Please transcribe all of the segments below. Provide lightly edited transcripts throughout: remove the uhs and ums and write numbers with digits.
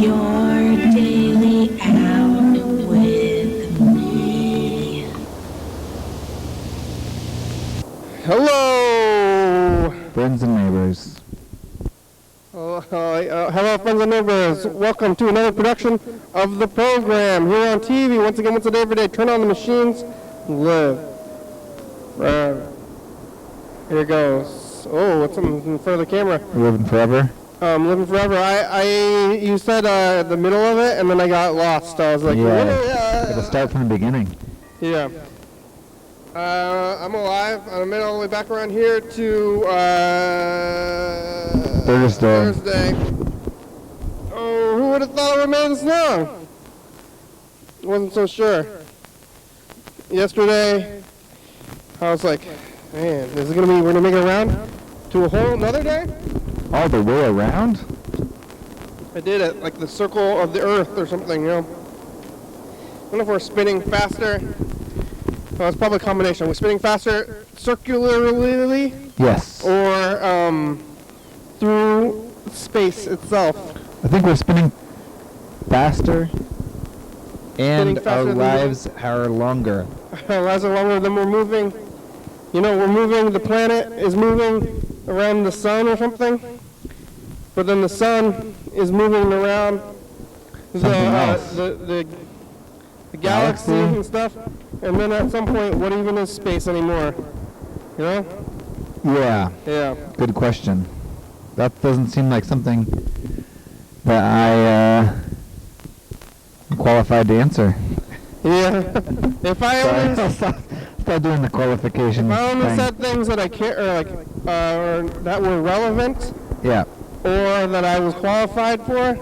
Your daily out with me. Hello, friends and neighbors. hello, friends and neighbors. Welcome to another production of the program here on TV. Once again, once a day, every day. Turn on the machines, live. Here it goes. Oh, what's in front of the camera? Living forever. Living forever. You said the middle of it, and then I got lost. I was like, It'll start from the beginning. Yeah. I'm alive. I'm all the way back around here to Thursday. Oh, who would have thought I would have made this long? Wasn't so sure. Yesterday, I was like, man, is it gonna be? We're gonna make it around to a whole another day? All the way around? I did it, like the circle of the earth or something, you know. I don't know if we're spinning faster. Well, it's probably a combination. We're spinning faster circularly? Yes. Or through space itself? I think we're spinning faster, and our lives are longer. Our lives are longer than we're moving. You know, we're moving, the planet is moving around the sun or something. But then the sun is moving around the galaxy and stuff. And then at some point, what even is space anymore? You know? Yeah. Yeah. Good question. That doesn't seem like something that I am qualified to answer. Yeah. If I only start doing the qualifications. If I only said things that I can't, or that were relevant. Yeah. Or that I was qualified for,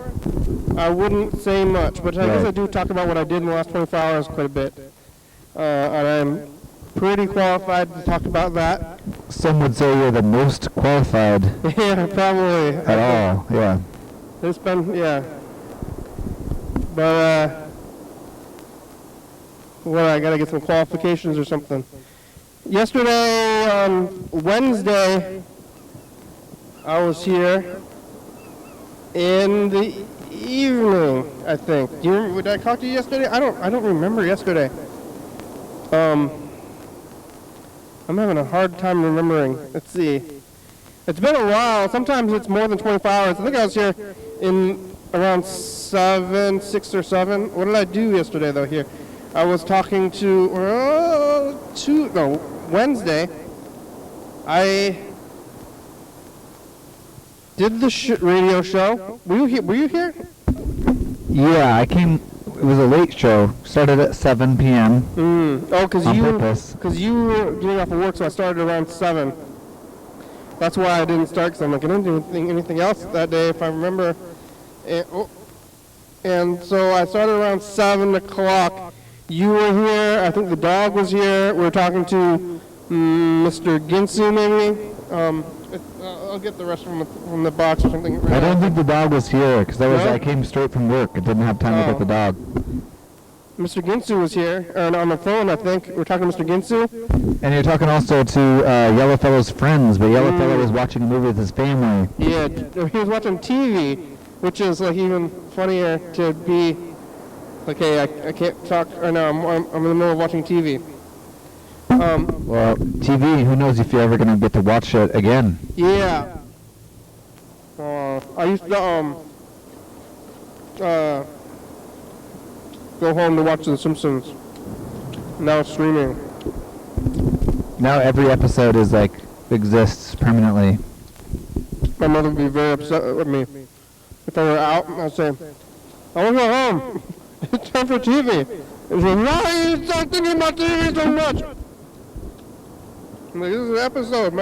I wouldn't say much. But I guess I do talk about what I did in the last 24 hours quite a bit. And I'm pretty qualified to talk about that. Some would say you're the most qualified. Yeah, probably. At all, yeah. It's been, yeah. But, I gotta get some qualifications or something. Yesterday, on Wednesday, I was here in the evening, I think. Do you remember, did I talk to you yesterday? I don't remember yesterday. I'm having a hard time remembering. Let's see. It's been a while. Sometimes it's more than 24 hours. I think I was here in around 6 or 7. What did I do yesterday, though, here? I was talking to Wednesday. I did the radio show. Were you here? Yeah, I came. It was a late show. Started at 7 p.m. Oh, because you were getting off of work, so I started around 7. That's why I didn't start, because I'm like, I didn't do anything else that day, if I remember. And so I started around 7 o'clock. You were here. I think the dog was here. We were talking to Mr. Ginsu, maybe. I'll get the rest from the box or something. I don't think the dog was here, because I came straight from work. I didn't have time to get the dog. Mr. Ginsu was here, and on the phone, I think. We're talking to Mr. Ginsu. And you're talking also to Yellowfellow's friends, but Yellowfellow was watching a movie with his family. Yeah, he was watching TV, which is like even funnier to be like, hey, I can't talk right now. I'm in the middle of watching TV. Well, TV, who knows if you're ever going to get to watch it again. Yeah. I used to go home to watch The Simpsons. Now it's streaming. Now every episode is exists permanently. My mother would be very upset with me. If I were out, I'd say, I want to go home. It's time for TV. And she's like, why are you start thinking about TV so much? I'm like, this is an episode.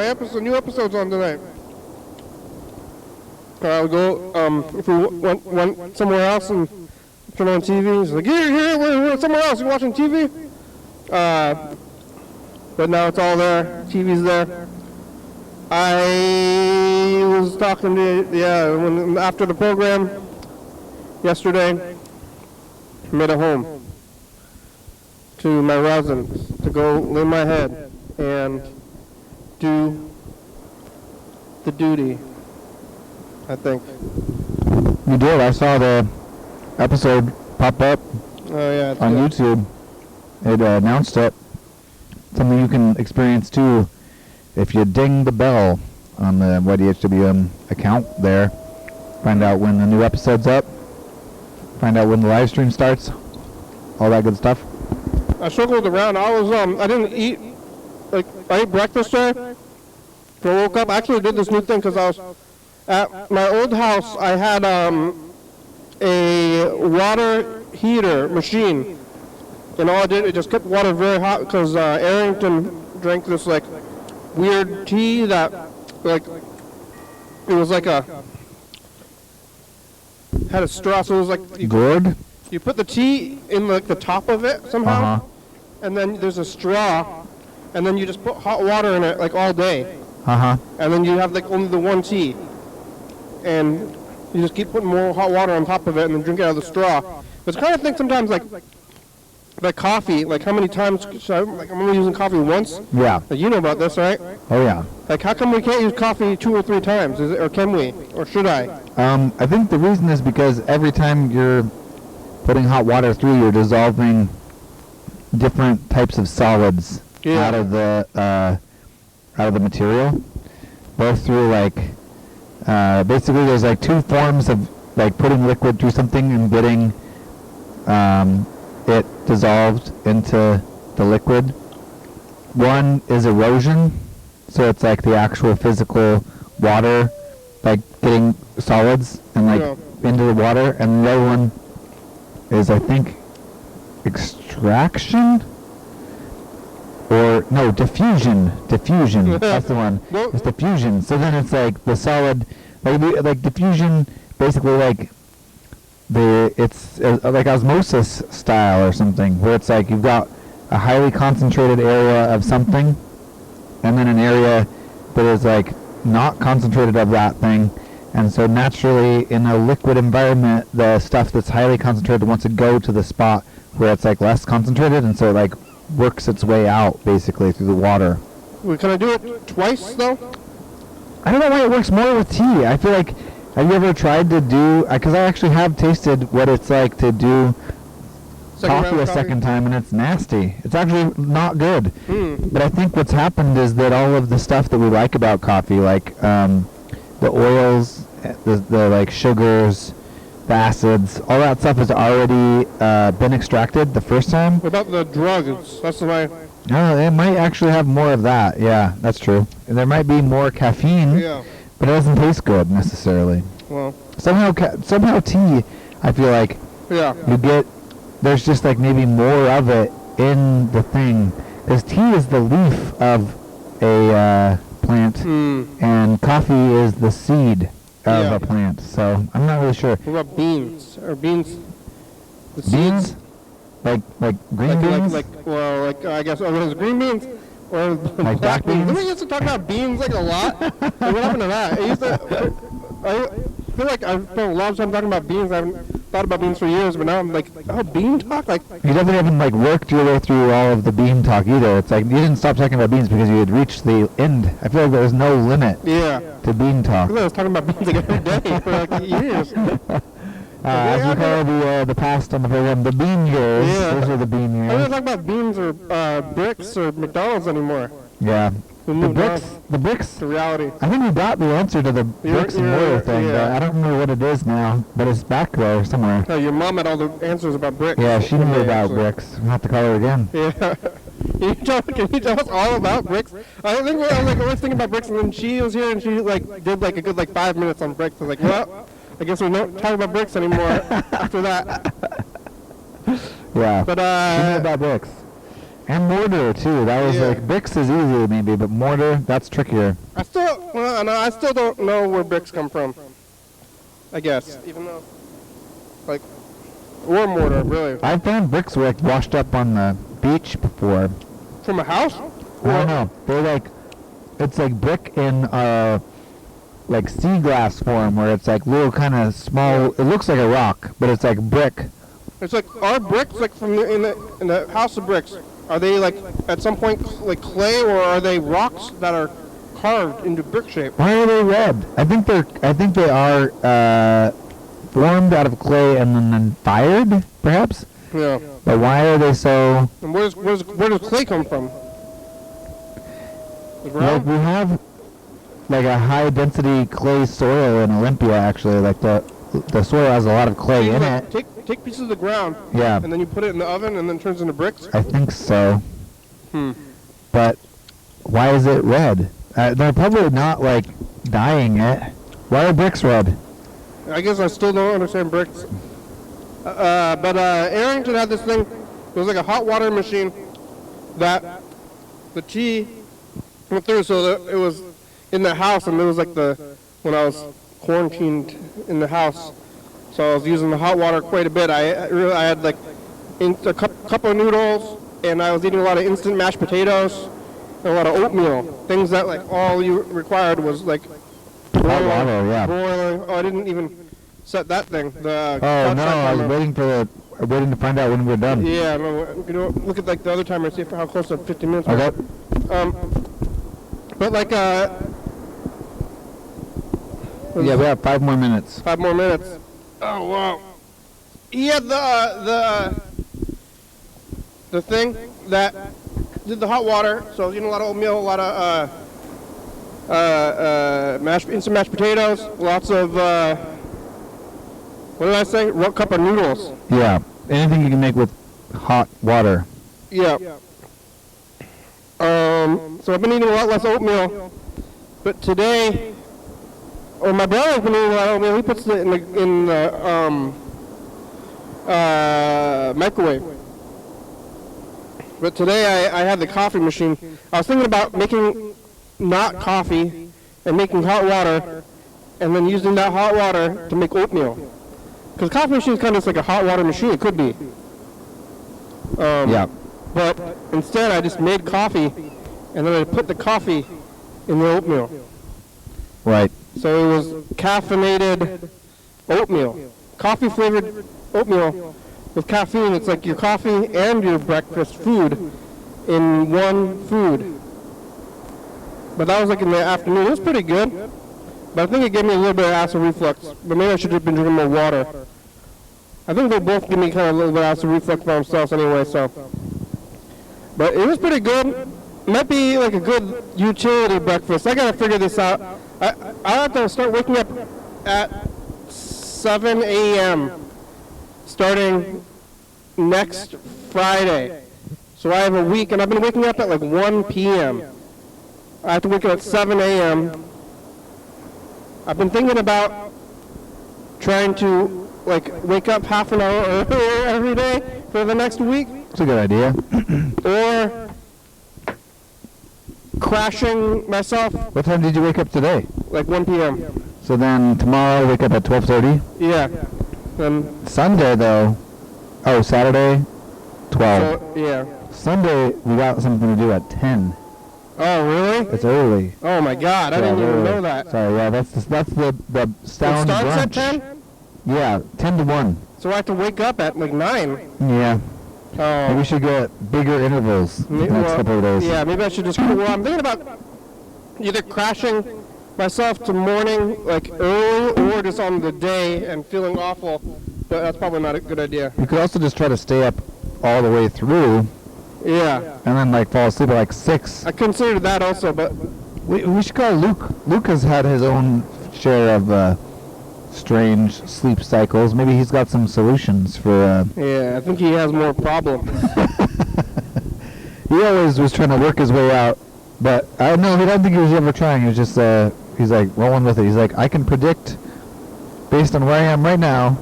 New episode's on tonight. I'll go, if we went somewhere else and turn on TV, he's like, here, we're somewhere else, you're watching TV? But now it's all there, TV's there. I was talking to, after the program yesterday, I made a home to my residence to go lay my head and do the duty, I think. You did. I saw the episode pop up Oh, yeah. It's on good. YouTube. It announced it. Something you can experience too if you ding the bell on the YDHWM account there. Find out when the new episode's up. Find out when the live stream starts. All that good stuff. I circled around. I didn't eat, I ate breakfast today. So I woke up. I actually did this new thing because I was at my old house. I had a water heater machine. And all I did, it just kept water very hot because Arrington drank this like weird tea that like, it was like had a straw, so it was like Gourd? you put the tea in like the top of it somehow, Uh-huh. and then there's a straw, and then you just put hot water in it like all day, Uh-huh. and then you have like only the one tea, and you just keep putting more hot water on top of it and then drink it out of the straw. But it's kind of think sometimes like coffee, like how many times should I'm only using coffee once. Yeah. Like, you know about this, right? Oh, yeah. Like how come we can't use coffee 2 or 3 times? Or can we? Or should I? I think the reason is because every time you're putting hot water through, you're dissolving different types of solids Yeah. out of the material, both through like basically there's like 2 forms of like putting liquid through something and getting it dissolved into the liquid. One is erosion, so it's like the actual physical water like getting solids and like into the water, and the other one is I think extraction or no, diffusion. That's the one. It's diffusion. So then it's like the solid, like diffusion, basically like it's like osmosis style or something, where it's like you've got a highly concentrated area of something, and then an area that is like not concentrated of that thing, and so naturally in a liquid environment, the stuff that's highly concentrated wants to go to the spot where it's like less concentrated, and so it like works its way out basically through the water. Can I do it twice though? I don't know why it works more with tea. I feel like, have you ever tried to do, because I actually have tasted what it's like to do coffee a second time, and it's nasty. It's actually not good. But I think what's happened is that all of the stuff that we like about coffee, like the oils, the like sugars, the acids, all that stuff has already been extracted the first time. What about the drugs? That's why. No, it might actually have more of that. Yeah, that's true. And there might be more caffeine, Yeah. but it doesn't taste good necessarily. Well. Somehow tea, I feel like Yeah. you get, there's just like maybe more of it in the thing. Because tea is the leaf of a plant, and coffee is the seed of a plant. So I'm not really sure. What about beans? Or beans? The Beans? seeds? Like green beans? I guess, are those green beans? Or Like black beans? Didn't we used to talk about beans like a lot? Like, what happened to that? I feel like I've spent a lot of time talking about beans. I haven't thought about beans for years, but now I'm like, oh, bean talk? Like, You definitely haven't like worked your way through all of the bean talk either. It's like you didn't stop talking about beans because you had reached the end. I feel like there's no limit yeah. to bean talk. I was talking about beans like every day for like years. As we call the past on the program, the bean years. Yeah. Those are the bean I don't years. talk about beans or bricks or McDonald's anymore. Yeah. We The moved on bricks. to reality. I think we got the answer to the bricks and mortar thing, but I don't remember what it is now. But it's back there somewhere. No, your mom had all the answers about bricks. Yeah, she one knew day, about actually. bricks. We'll have to call her again. Yeah. Can you tell us all about bricks? I think I was like always thinking about bricks, and then she was here and she like did like a good like 5 minutes on bricks. I was like, well, I guess we don't talk about bricks anymore after that. Yeah. But she knew about bricks. And mortar too. That was like bricks is easy maybe, but mortar, that's trickier. I still don't know where bricks come from. I guess, even though like or mortar really I've found bricks like washed up on the beach before. from a house. I don't know. They're like, it's like brick in like sea glass form, where it's like little kind of small. It looks like a rock, but it's like brick. It's like, are bricks like from in the house of bricks? Are they like at some point like clay, or are they rocks that are carved into brick shape. Why are they red? I think they are formed out of clay and then fired, perhaps. Yeah. But why are they so? And where does clay come from? The Like ground? we have like a high density clay soil in Olympia. Actually, like the soil has a lot of clay in it. Take pieces of the ground. Yeah. And then you put it in the oven, and then it turns into bricks. I think so. Hmm. But why is it red? They're probably not like dyeing it. Why are bricks red? I guess I still don't understand bricks. But Arrington had this thing. It was like a hot water machine that the tea went through. So that it was in the house, and it was like when I was quarantined in the house. So I was using the hot water quite a bit. I had like a cup of noodles, and I was eating a lot of instant mashed potatoes and a lot of oatmeal. Things that like all you required was like Hot water, yeah. boiling. Oh, I didn't even set that thing. Oh no, I was waiting to find out when we're done. Yeah, no, look at like the other timer, see how close to 15 minutes. Okay. But like Yeah, we have 5 more minutes. 5 more minutes. Oh wow. He had the thing that did the hot water. So I was eating a lot of oatmeal, a lot of instant mashed potatoes, lots of what did I say? A cup of noodles. Yeah, anything you can make with hot water. Yeah. So I've been eating a lot less oatmeal, but today, my brother's been eating a lot of oatmeal. He puts it in the microwave. But today I had the coffee machine. I was thinking about making not coffee and making hot water, and then using that hot water to make oatmeal. Because coffee machine is kind of like a hot water machine. It could be. Yeah. But instead, I just made coffee, and then I put the coffee in the oatmeal. Right. So it was caffeinated oatmeal. Coffee-flavored oatmeal with caffeine. It's like your coffee and your breakfast food in one food. But that was like in the afternoon. It was pretty good. But I think it gave me a little bit of acid reflux. But maybe I should have been drinking more water. I think they both give me kind of a little bit of acid reflux by themselves anyway, so. But it was pretty good. Might be like a good utility breakfast. I gotta figure this out. I have to start waking up at 7 a.m. starting next Friday. So I have a week, and I've been waking up at like 1 p.m. I have to wake up at 7 a.m. I've been thinking about trying to like wake up half an hour earlier every day for the next week. It's a good idea. Or crashing myself What time did you wake up today? like 1 p.m. So then tomorrow wake up at 12:30. Yeah. Then Sunday though. Oh, Saturday, 12. so, yeah. Sunday we got something to do at 10. Oh really? It's early. Oh my God! I didn't even know that. Sorry, yeah, that's the It sound starts brunch. at 10, Yeah, 10 to 1. so I have to wake up at like 9. Yeah. Oh. Maybe we should get bigger intervals the next couple of days. Yeah, maybe I should just. Well, I'm thinking about either crashing myself to morning like early, or just on the day and feeling awful. But that's probably not a good idea. You could also just try to stay up all the way through Yeah, and then like fall asleep at like 6. I considered that also, but We should call Luke. Luke has had his own share of strange sleep cycles. Maybe he's got some solutions for... yeah, I think he has more problems. He always was trying to work his way out, but I don't think he was ever trying. He was just, he's like rolling with it. He's like, I can predict, based on where I am right now,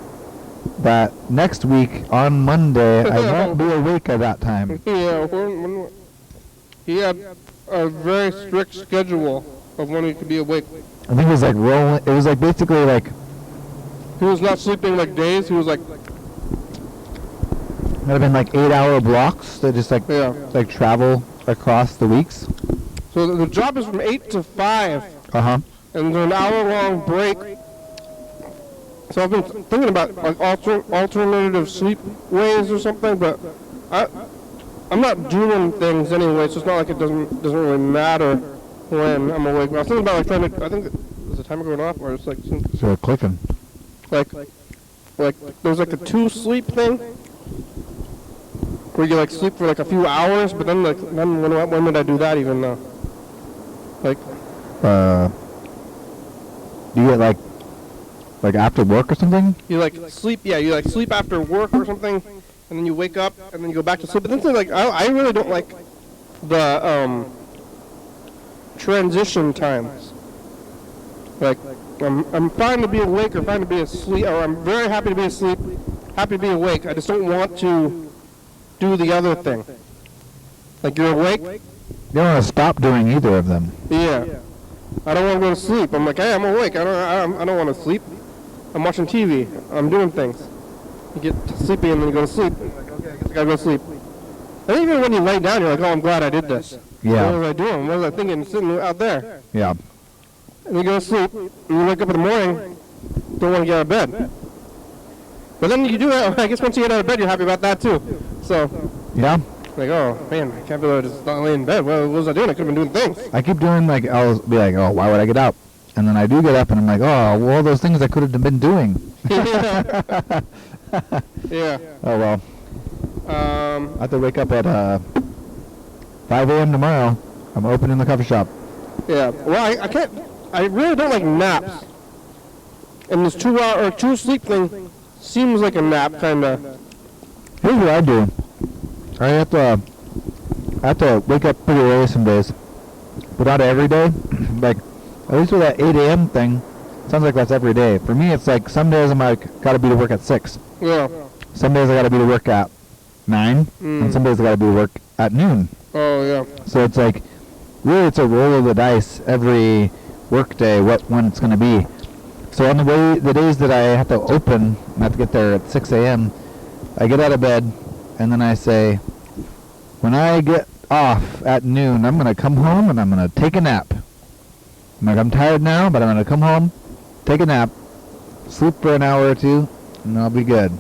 that next week on Monday I won't be awake at that time. Yeah, he had a very strict schedule of when he could be awake. I think it was like rolling. It was like basically like He was not sleeping like days. He was like, might have been like 8-hour blocks that just like yeah. like travel across the weeks. So the job is from 8 to 5, Uh-huh. and there's an hour-long break. So I've been thinking about like alternative sleep ways or something, but I'm not doing things anyway, so it's not like it doesn't really matter. when I'm awake. I was thinking about like trying to. I think is the timer going off or it's like So clicking. like there's like a 2 sleep thing where you like sleep for like a few hours, but then when would I do that even though? Like Do you get like after work or something? you like sleep, yeah, you like sleep after work or something, and then you wake up and then you go back to sleep. But then like I really don't like the transition times. Like I'm fine to be awake or fine to be asleep, or I'm very happy to be asleep, happy to be awake. I just don't want to do the other thing. Like you're awake, You don't want to stop doing either of them. yeah. I don't want to go to sleep. I'm like, hey, I'm awake. I don't want to sleep. I'm watching TV. I'm doing things. You get sleepy and then you go to sleep. You're like, okay, I guess I gotta go to sleep. And even when you lay down, you're like, oh, I'm glad I did this. Yeah. What was I doing? What was I thinking sitting out there? Yeah. And you go to sleep, and you wake up in the morning, don't want to get out of bed. But then you do it. I guess once you get out of bed, you're happy about that too. So, Yeah. like, oh man, I can't believe I just not lay in bed. What was I doing? I could have been doing things. I keep doing like, I'll be like, oh, why would I get up? And then I do get up and I'm like, oh, well, all those things I could have been doing. Yeah. Oh, well. I have to wake up at 5 a.m. tomorrow. I'm opening the coffee shop. Yeah. Well, I can't. I really don't like naps. And this 2 hour or 2 sleep thing seems like a nap, kind of. Here's what I do. I have to wake up pretty early some days, but not every day. Like, at least with that 8 a.m. thing, sounds like that's every day. For me, it's like some days I'm like, gotta be to work at 6. Yeah. Some days I gotta be to work at 9, and some days I gotta be to work at noon. Oh, yeah. So it's like, really it's a roll of the dice every work day, when it's gonna be. So on the days that I have to open, I have to get there at 6 a.m., I get out of bed, and then I say, when I get off at noon, I'm going to come home and I'm going to take a nap. I'm like, I'm tired now, but I'm going to come home, take a nap, sleep for an hour or 2, and I'll be good.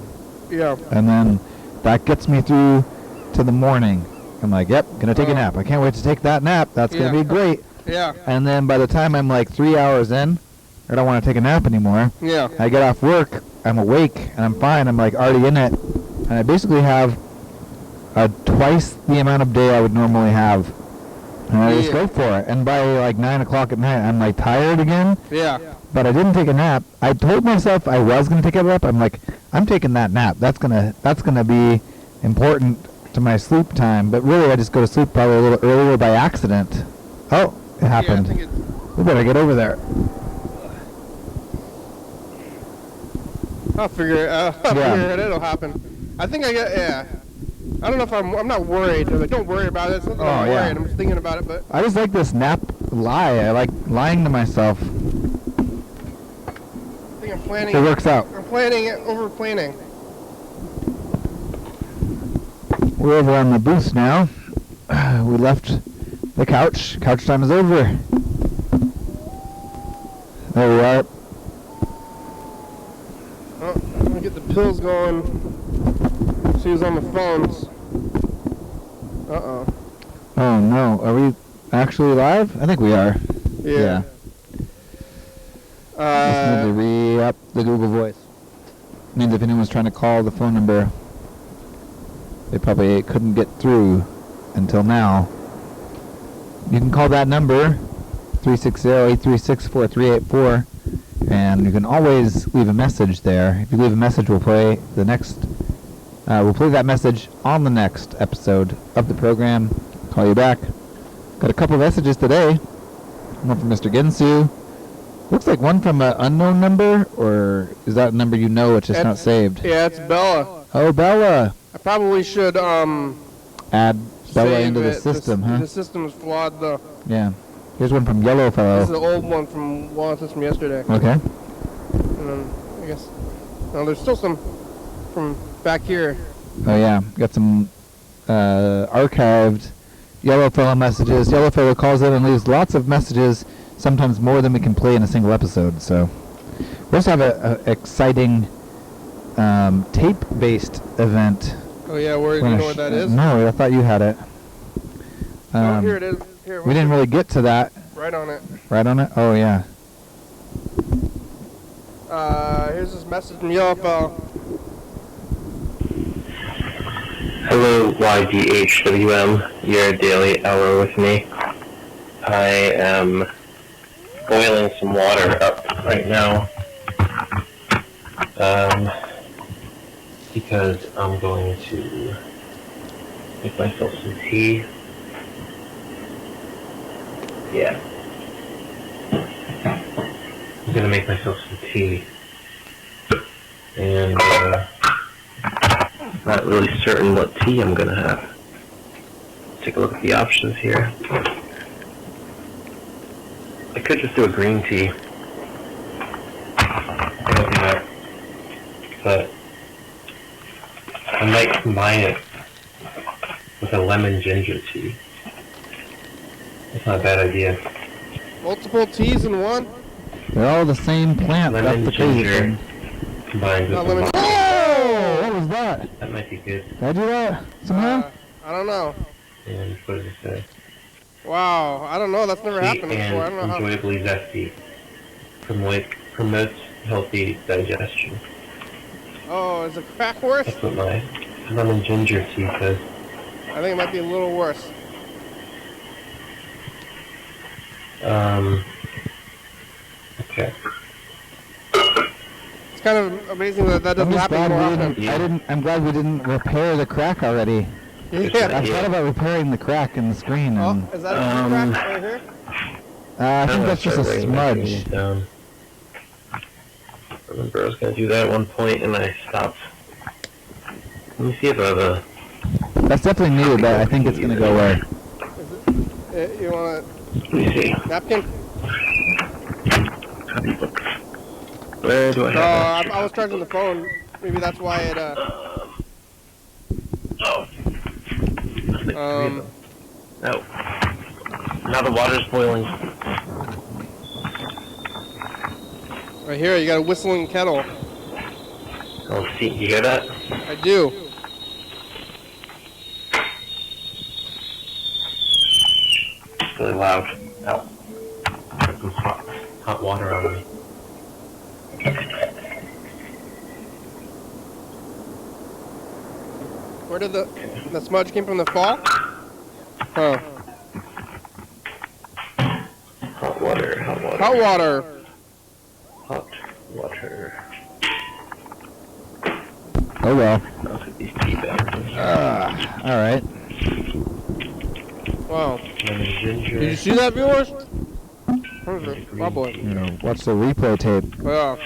Yeah. And then that gets me through to the morning. I'm like, yep, going to take a nap. I can't wait to take that nap. That's going to be great. Yeah. And then by the time I'm like 3 hours in, I don't want to take a nap anymore. Yeah. I get off work, I'm awake, and I'm fine. I'm like already in it. And I basically have twice the amount of day I would normally have. And I just go for it. And by like 9 o'clock at night, I'm like tired again. Yeah. But I didn't take a nap. I told myself I was going to take a nap. I'm like, I'm taking that nap. That's gonna be important to my sleep time. But really, I just go to sleep probably a little earlier by accident. Oh, it happened. Yeah, I think We better get over there. I'll figure it out. It'll happen. I think I don't know if I'm not worried. Like, don't worry about it. It's not that I'm worried. I'm just thinking about it, but I just like this nap lie. I like lying to myself. I think I'm planning. It works out. I'm planning it, over planning. We're over on the booth now. We left the couch. Couch time is over. There we are. Oh, I'm gonna get the pills going. She was on the phones. Uh-oh. Oh no, are we actually live? I think we are. Yeah. Just need to re-up the Google Voice. Means if anyone's trying to call the phone number, they probably couldn't get through until now. You can call that number, 360-836-4384, and you can always leave a message there. If you leave a message, we'll play that message on the next episode of the program. Call you back. Got a couple of messages today. One from Mr. Ginsu. Looks like one from an unknown number, or is that a number you know it's just not saved? Yeah, it's Bella. Oh, Bella. I probably should Add Bella save into the it. system, huh? The system's flawed though. Yeah. Here's one from Yellow Fellow. This is the old one from yesterday. Okay. And then I guess there's still some from back here. Oh yeah, got some archived Yellow Fellow messages. Yellow Fellow calls in and leaves lots of messages, sometimes more than we can play in a single episode. So we also have an exciting tape-based event. Oh yeah, where do you know what that is? No, I thought you had it. Oh, here it is. Here, We didn't really get to that Right on it. Right on it? Oh, yeah. Here's this message from Yellowfell. Hello, YDHWM, your daily hour with me. I am boiling some water up right now because I'm going to make myself some tea. Yeah. I'm going to make myself some tea. And not really certain what tea I'm going to have. Take a look at the options here. I could just do a green tea. I don't do that. But I might combine it with a lemon ginger tea. That's not a bad idea. Multiple teas in one? They're all the same plant. Lemon That's the crazy ginger thing. combined with Lemon. Oh! What was that? That might be good. Did I do that somehow? I don't know. And what does it say? Wow, I don't know. That's never Sweet happened before. I don't and know how. enjoyably zesty. Promotes healthy digestion. Oh, is it crack worse? That's what my lemon ginger tea says. I think it might be a little worse. Okay. It's kind of amazing that that doesn't I'm just happen more glad we often. didn't, I'm glad we didn't repair the crack already. I Yeah. thought about repairing the crack in the screen. Oh, And, is that a crack right here? I think that's just a Start writing my things smudge. down. I remember I was going to do that at one point and I stopped. Let me see if I have a... That's definitely needed, but I think it's going to go away. You want Let me see. a napkin? Copybook. Where do I No, have I was charging the phone. Maybe that's why it, Oh. That's like 3 of them. No. Now the water's boiling. Right here, you got a whistling kettle. Oh, see, you hear that? I do. It's really loud. Ow. Got some hot water on me. Where did the smudge came from the fall? Huh. Hot water, hot water. Hot water. Hot water. Oh well. I'll put these tea bags. Alright. Wow. Lemon ginger. Did you see that, viewers? Where's it? Probably. You know, watch the replay tape. Yeah.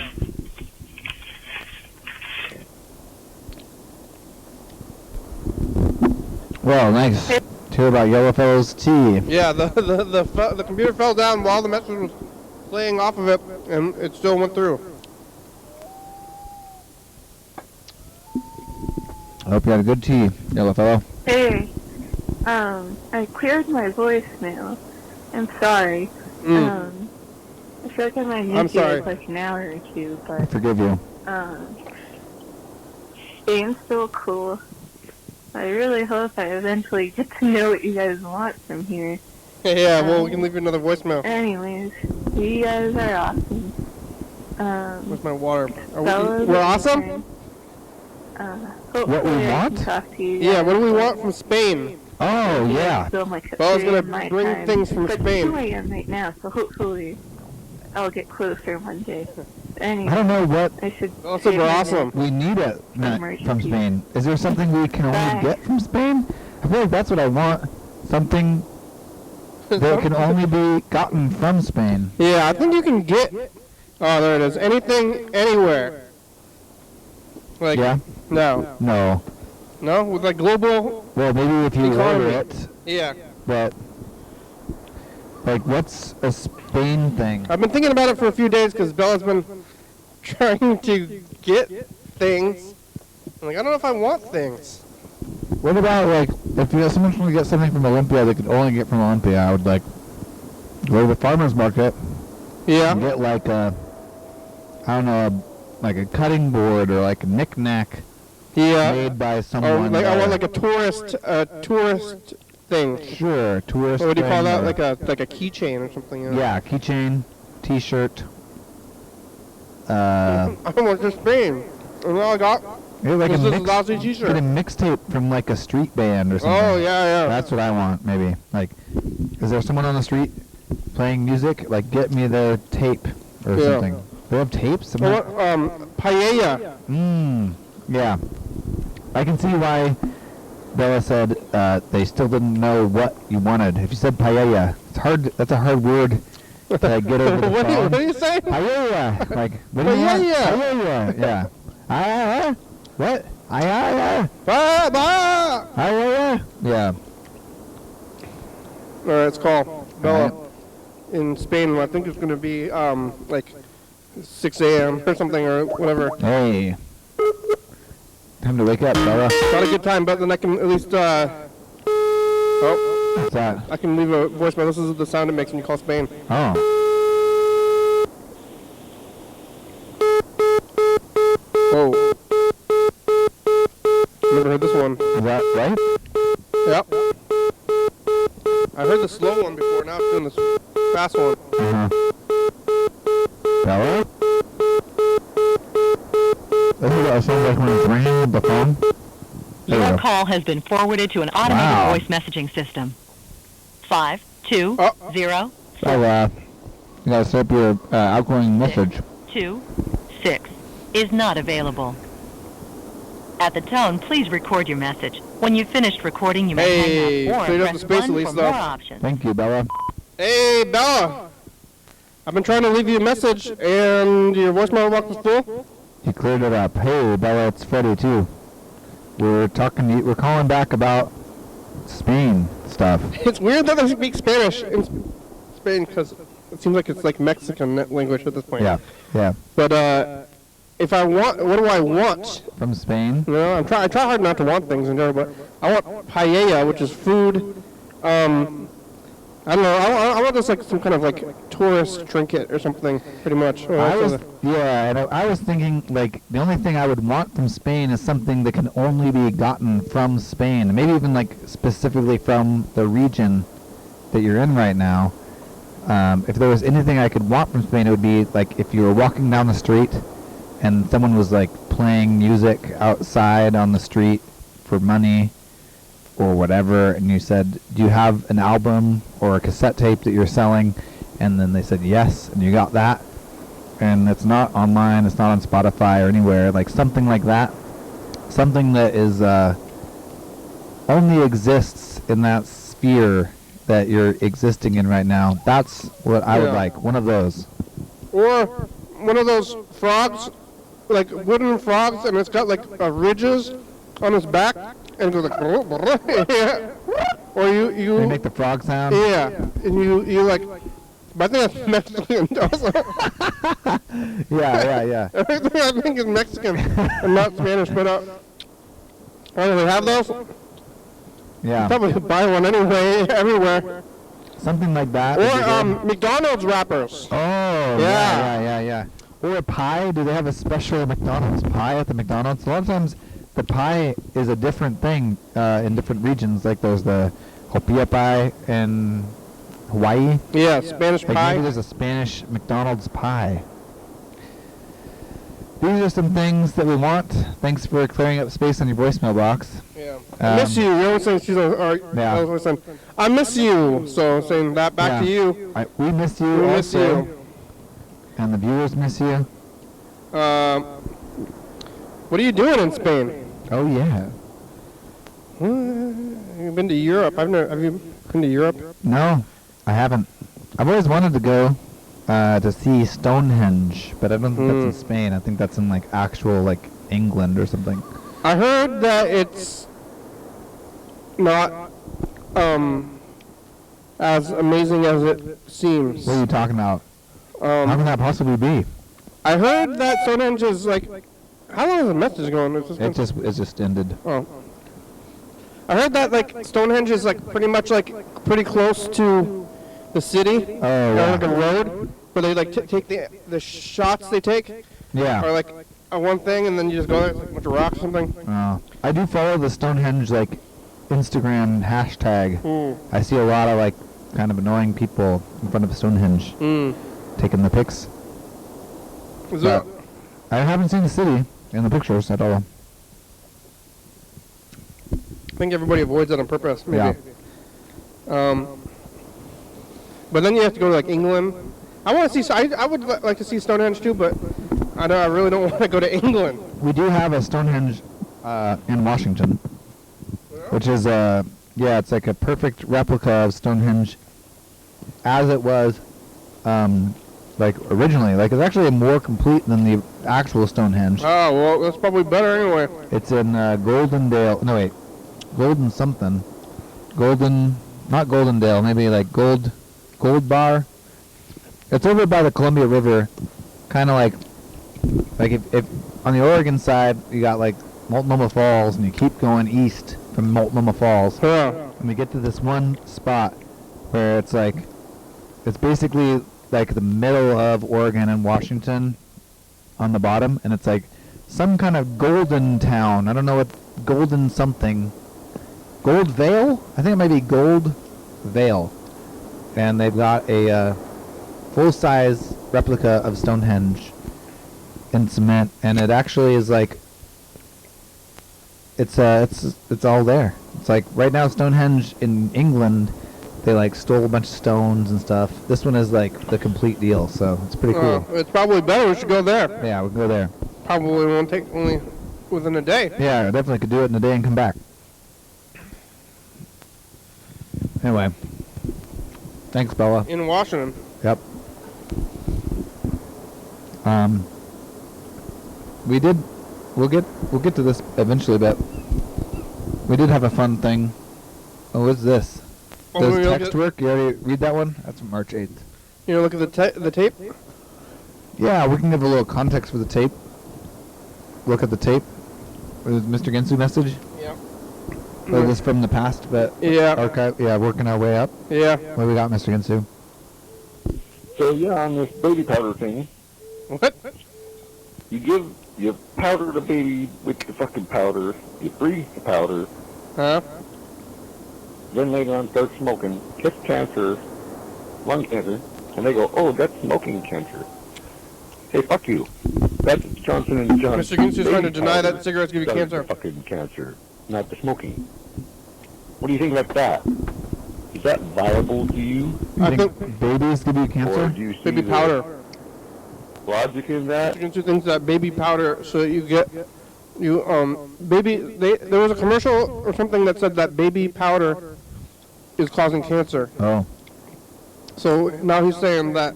Well, nice to hear about Yellowfellow's tea. Yeah, the computer fell down while the message was playing off of it, and it still went through. I hope you had a good tea, Yellowfellow. Hey, I cleared my voicemail. I'm sorry. I feel like I might I'm need you sorry. like an hour or two, I but, forgive you. Spain's still cool. I really hope I eventually get to know what you guys want from here. Yeah, well, we can leave you another voicemail. Anyways, you guys are awesome. Where's my water? fellas, We're awesome? What we hopefully I want? can talk to you Yeah, guys what do we before want from Spain? Oh, yeah. film like at Bella's 3 gonna in my bring time. things from But Spain. It's 2 a.m. right now, so hopefully I'll get closer one day. Anyway, I don't know what I should. Oh, so save we're my awesome. we need it from Emergency. Spain. Is there something we can only Bye. get from Spain? I feel like that's what I want. Something that can only be gotten from Spain. Yeah, I think you can get... Oh, there it is. Anything, anywhere. Like, Yeah? no. No. No? With like global... Well, maybe if you Economy. order it, Yeah. but... Like, what's a Spain thing? I've been thinking about it for a few days because Bella's been trying to get things. I'm like, I don't know if I want things. What about, like, if someone wanted to get something from Olympia they could only get from Olympia, I would, like, go to the farmer's market and Yeah. get, like, a, I don't know, like a cutting board or, like, a knick-knack Yeah. made by Or someone like I there. want like a tourist thing. Sure, tourist. What do you call thing that? or- Like a keychain or something. You know? Yeah, keychain, T-shirt. I went to Spain, and all I got Maybe like was a this lousy T-shirt. get a mixtape from like a street band or something. Oh yeah. That's what I want, maybe. Like, is there someone on the street playing music? Like, get me their tape or Yeah. something. They have tapes? I'm I not- want, paella. Yeah. I can see why Bella said they still didn't know what you wanted. If you said paella, it's hard. That's a hard word to get over the What phone. do you say? Paella. Like, what do you want? Paella. Paella. Yeah. What? Paella. Yeah. All right, it's called Bella Alright. in Spain. I think it's going to be like 6 a.m. or something or whatever. Hey. Time to wake up, Bella. Not a good time, but then I can at least What's that? I can leave a voicemail. This is the sound it makes when you call Spain. Oh. Whoa. Never heard this one. Is that right? Yep. I heard the slow one before. Now it's doing this fast one. Uh-huh. Bella? This is what it sounds like when it's ringing the phone. There we Your go. call has been forwarded to an automated Wow. voice messaging system. 520 Bella, you gotta set up your outgoing message. 26 is not available. At the tone, please record your message. When you've finished recording, you may Hey, hang up or cleared up press the space 1 at least, for more though. options. Thank you, Bella. Hey, Bella. I've been trying to leave you a message, and your voicemail box is full. You cleared it up. Hey, Bella, it's Freddie, too. We're calling back about Spain stuff. It's weird that they speak Spanish in Spain, because it seems like it's like Mexican language at this point. Yeah, yeah. But if I want, what do I want? From Spain? You know, I try hard not to want things in there, but I want paella, which is food. I don't know. I want this like some kind of like tourist trinket or something, pretty much. I was thinking, like, the only thing I would want from Spain is something that can only be gotten from Spain. Maybe even, like, specifically from the region that you're in right now. If there was anything I could want from Spain, it would be, like, if you were walking down the street and someone was, like, playing music outside on the street for money or whatever, and you said, do you have an album or a cassette tape that you're selling? And then they said yes, and you got that. And it's not online, it's not on Spotify or anywhere, like something like that. Something that is only exists in that sphere that you're existing in right now. That's what I would like, one of those. Or one of those frogs, like wooden frogs, and it's got like ridges on its back, and it goes like, yeah. Or you They make the frog sound? yeah, and you like, but I think that's Mexican. Yeah. Everything I think is Mexican and not Spanish, but do they have those? Yeah. Probably buy one anyway, everywhere. Something like that. would be Or good. McDonald's wrappers. Oh, yeah. Or a pie. Do they have a special McDonald's pie at the McDonald's? A lot of times the pie is a different thing in different regions. Like there's the hopia pie in Hawaii. Yeah, Spanish Like pie. maybe there's a Spanish McDonald's pie. These are some things that we want. Thanks for clearing up space on your voicemail box. Yeah. I miss you. You're always saying Yeah. I was saying, I miss you. So saying that back to you. We miss you We also. miss you. And the viewers miss you. What are you doing in Spain? Oh, yeah. You've been to Europe. Have you been to Europe? No, I haven't. I've always wanted to go to see Stonehenge, but I don't think that's in Spain. I think that's in like actual like England or something. I heard that it's not as amazing as it seems. What are you talking about? How can that possibly be? I heard that Stonehenge is like, how long is the message going? It just ended. Oh. I heard that like Stonehenge is like pretty much like pretty close to the city. Oh, yeah. Like a road where they like take the shots they take are Yeah. like one thing, and then you just go there, it's like a bunch of rocks or something. I do follow the Stonehenge like Instagram hashtag, I see a lot of like kind of annoying people in front of Stonehenge taking the pics. Is that? I haven't seen the city in the pictures at all. I think everybody avoids it on purpose, maybe. Yeah. But then you have to go to like England. I want to see. I would like to see Stonehenge too, but I really don't want to go to England. We do have a Stonehenge in Washington, which is it's like a perfect replica of Stonehenge as it was like originally. Like it's actually more complete than the actual Stonehenge. Oh well, that's probably better anyway. It's in Goldendale. No wait, Golden something. Not Goldendale. Maybe like Gold Bar. It's over by the Columbia River, kind of like if on the Oregon side you got like Multnomah Falls, and you keep going east from Multnomah Falls, and we get to this one spot where it's like it's basically like the middle of Oregon and Washington on the bottom, and it's like some kind of golden town. I don't know what golden something. Gold Vale? I think it might be Gold Vale. And they've got a full-size replica of Stonehenge in cement, and it actually is like it's all there. It's like right now Stonehenge in England, they like stole a bunch of stones and stuff. This one is like the complete deal, so it's pretty cool. It's probably better. We should go there. Yeah, we'll go there. Probably won't take only within a day. Yeah, I definitely could do it in a day and come back. Anyway, thanks, Bella. In Washington. Yep. We did. We'll get to this eventually, but we did have a fun thing. Oh, what's this? Does text work? You already read that one? That's March 8th. You know, look at the tape. Yeah, we can give a little context for the tape. Look at the tape. With Mr. Ginsu message. Yeah. Or this from the past, but archive. Yeah, working our way up. Yeah. What do we got, Mr. Ginsu? So yeah, on this baby powder thing, What? you powder the baby with the fucking powder, you freeze the powder, Huh? then later on start smoking, gets cancer, lung cancer, and they go, oh, that's smoking cancer. Hey, fuck you. That's Johnson & Johnson. Mr. Ginsu's trying to baby deny powder that cigarettes give you does cancer. the fucking cancer, not the smoking. What do you think about that? Is that viable to you? I think think babies give you Or cancer? do you see baby the powder. logic in that? Mr. Ginsu thinks that baby powder, so you get, there was a commercial or something that said that baby powder is causing cancer. Oh. So now he's saying that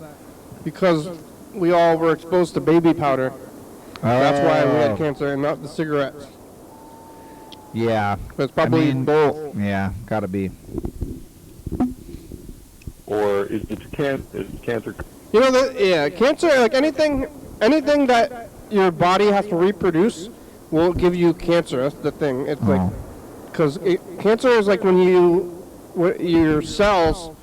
because we all were exposed to baby powder, that's why we had cancer and not the cigarettes. Yeah. But it's probably I mean, both. Yeah, gotta be. Or is it cancer? You know, cancer, like anything that your body has to reproduce will give you cancer. That's the thing. It's like, because cancer is like when your cells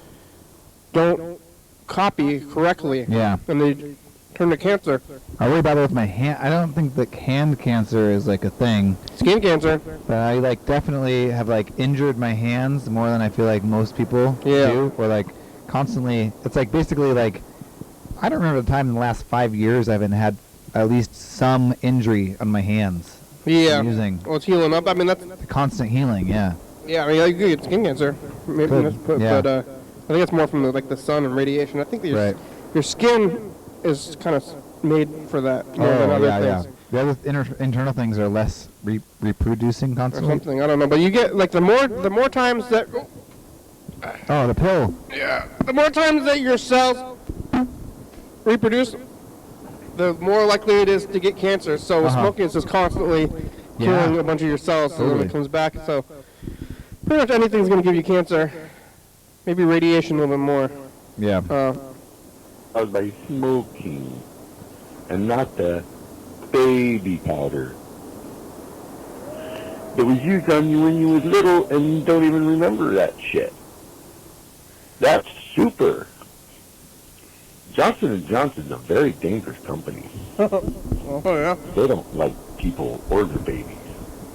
don't copy correctly. Yeah. And they turn to cancer. I worry about it with my hand. I don't think that hand cancer is like a thing. Skin cancer. But I like definitely have like injured my hands more than I feel like most people do. Or like constantly, it's like basically like, I don't remember the time in the last 5 years I haven't had at least some injury on my hands. Yeah. Using Well, it's healing up. I mean, that's... the constant healing, yeah. Yeah, I mean, you could get skin cancer. Maybe, Could, yeah. But I think it's more from the sun and radiation. I think that your skin is kind of made for that more than other things. The other internal things are less reproducing Or constantly. something, I don't know. But you get, like, the more times that... Oh, the pill. Yeah. The more times that your cells reproduce, the more likely it is to get cancer. So smoking is just constantly killing a bunch of your cells, and then it comes back. So pretty much anything's going to give you cancer. Maybe radiation a little bit more. Yeah. Caused by smoking, and not the baby powder that was used on you when you was little and you don't even remember that shit. That's super. Johnson & Johnson's a very dangerous company. Oh, yeah. They don't like people order babies.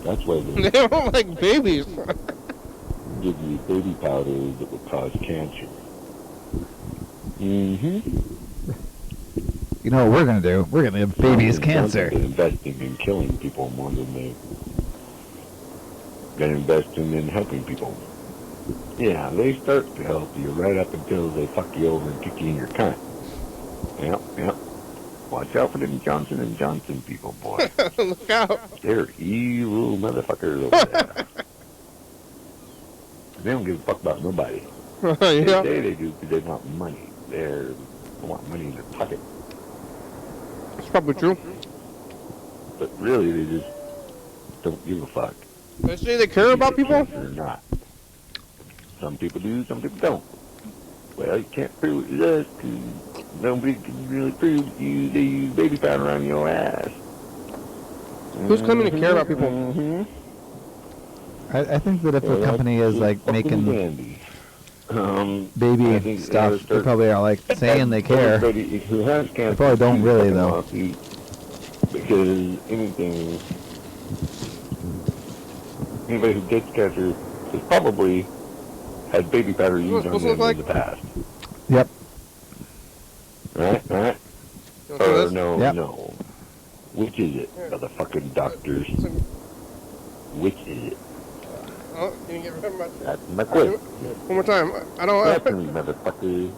That's why They don't like babies. give you baby powder that will cause cancer. Mm-hmm. You know what we're gonna do? We're gonna give babies cancer. They're investing in killing people more than they're investing in helping people. Yeah, they start to help you right up until they fuck you over and kick you in your cunt. Yep. Watch out for them Johnson & Johnson people, boy. Look out. They're evil motherfuckers over there. They don't give a fuck about nobody. Yeah. They do because they want money. They want money in their pocket. It's probably true. But really, they just don't give a fuck. They say they care about people? Or not. Some people do, some people don't. Well, you can't prove it to us because nobody can really prove they use baby powder on your ass. Who's claiming to care about people? Mm-hmm. I think that if a company is like making baby stuff, they probably are like saying they care. Everybody who has cancer, They probably don't really though. lawsuit, because anybody who gets cancer has probably had baby powder used on them in the past. Yep. Right? Or no. Which is it, motherfucking doctors? Which is it? Oh, you didn't get rid of my... That's my question. One more time. I don't... That's me, motherfucker.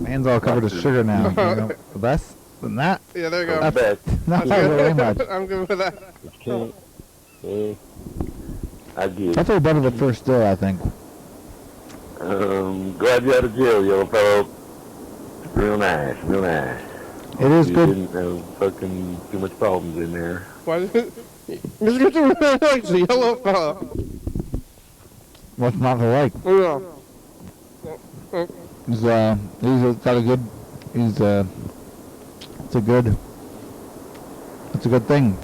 Man's all covered with sugar now. You know, less than that. Yeah, there you go. That's not very much. I'm good with that. I did. I feel better the first day, I think. Glad you're out of jail, yellow fellow. Real nice. It is you good. Didn't have fucking too much problems in there. Why is it... Mr. Richard likes a yellow fella. What's not to like? Yeah. He's got a good, it's a good thing.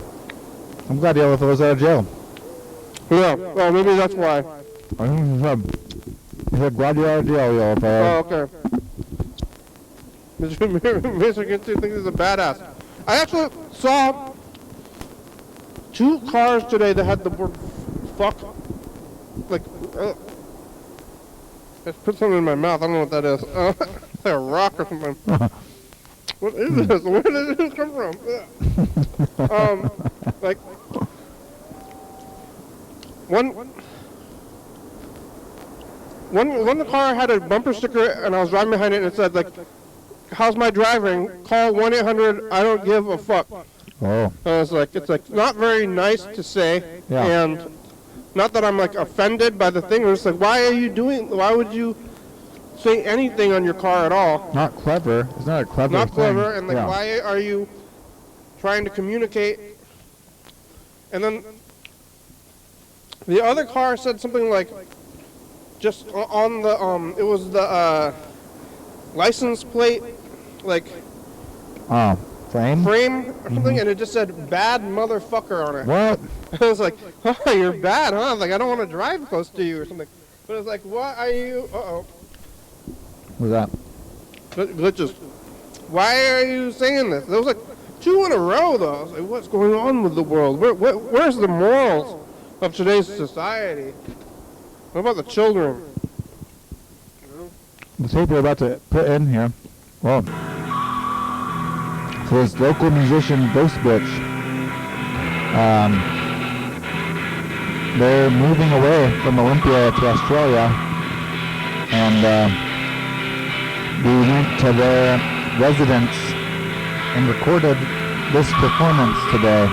I'm glad Yellow Fellow's out of jail. Yeah, well, maybe that's why. I think he said glad you're out of jail, Yellow Fellow. Oh, okay. Mr. Ginsu thinks he's a badass. I actually saw 2 cars today that had the word fuck. Like, I put something in my mouth. I don't know what that is. It's like a rock or something. What is this? Where did this come from? Like, one car had a bumper sticker, and I was driving behind it, and it said, like, how's my driving? Call 1-800, I don't give a fuck. Oh. It's like not very nice to say, Yeah. and not that I'm like offended by the thing. It's like, why would you say anything on your car at all? Not clever. It's not a clever Not thing. clever, and like, Yeah. why are you trying to communicate? And then the other car said something like, just on the it was the license plate, like Oh, frame? or something, and it just said "bad motherfucker" on it. What? I was like, oh, you're bad, huh? Like, I don't want to drive close to you or something. But it's like, what are you? What's that? Glitches. Why are you saying this? There was like 2 in a row, though. I was like, what's going on with the world? Where's the morals of today's society? What about the children? The tape we're about to put in here. Well, so this local musician, Ghost Bitch, they're moving away from Olympia to Australia, and we went to their residence and recorded this performance today.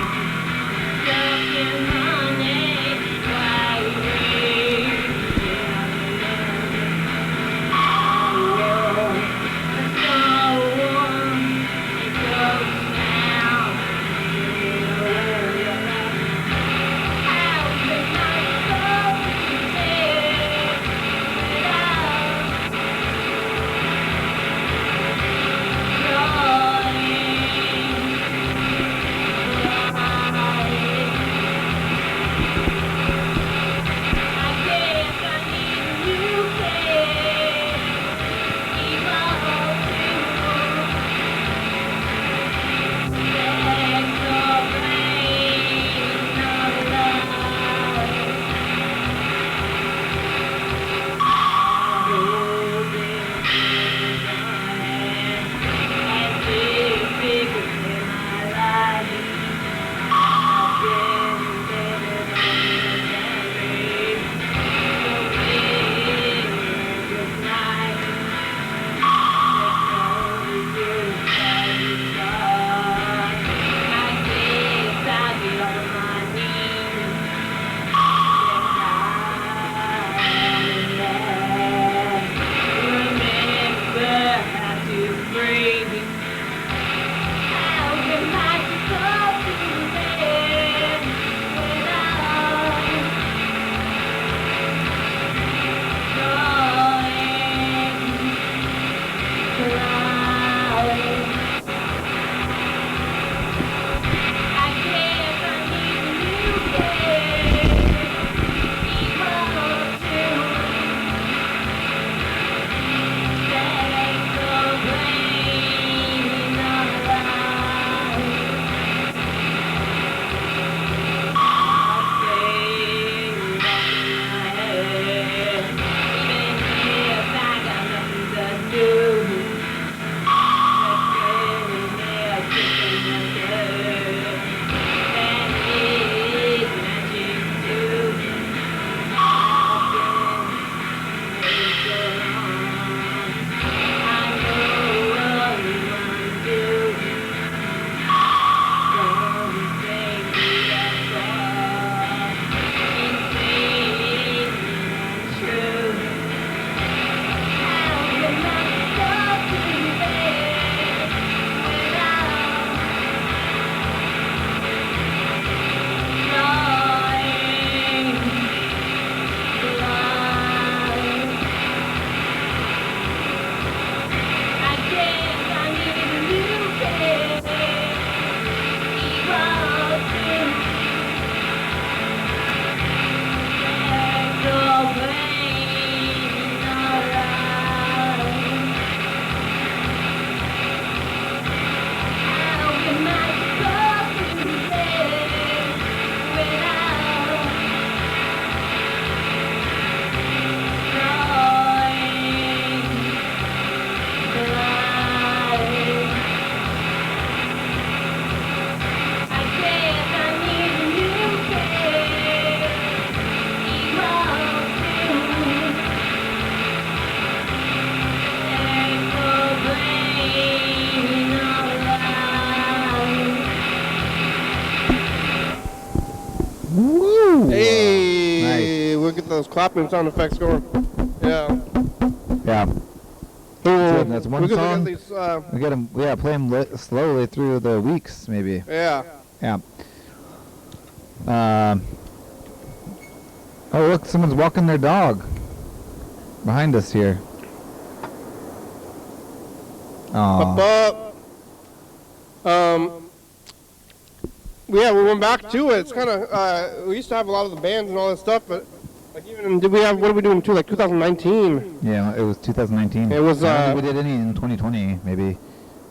those clapping sound effects going. Yeah. Yeah. Cool. That's one We could look at song. these, We got them. Yeah, play them slowly through the weeks, maybe. yeah. Yeah. Oh, look, someone's walking their dog behind us here. Up, Oh, up. Yeah, we went back to it. It's kind of, we used to have a lot of the bands and all that stuff, but like even, what are we doing too, like 2019? yeah, it was 2019. It was, I don't think we did any in 2020, maybe.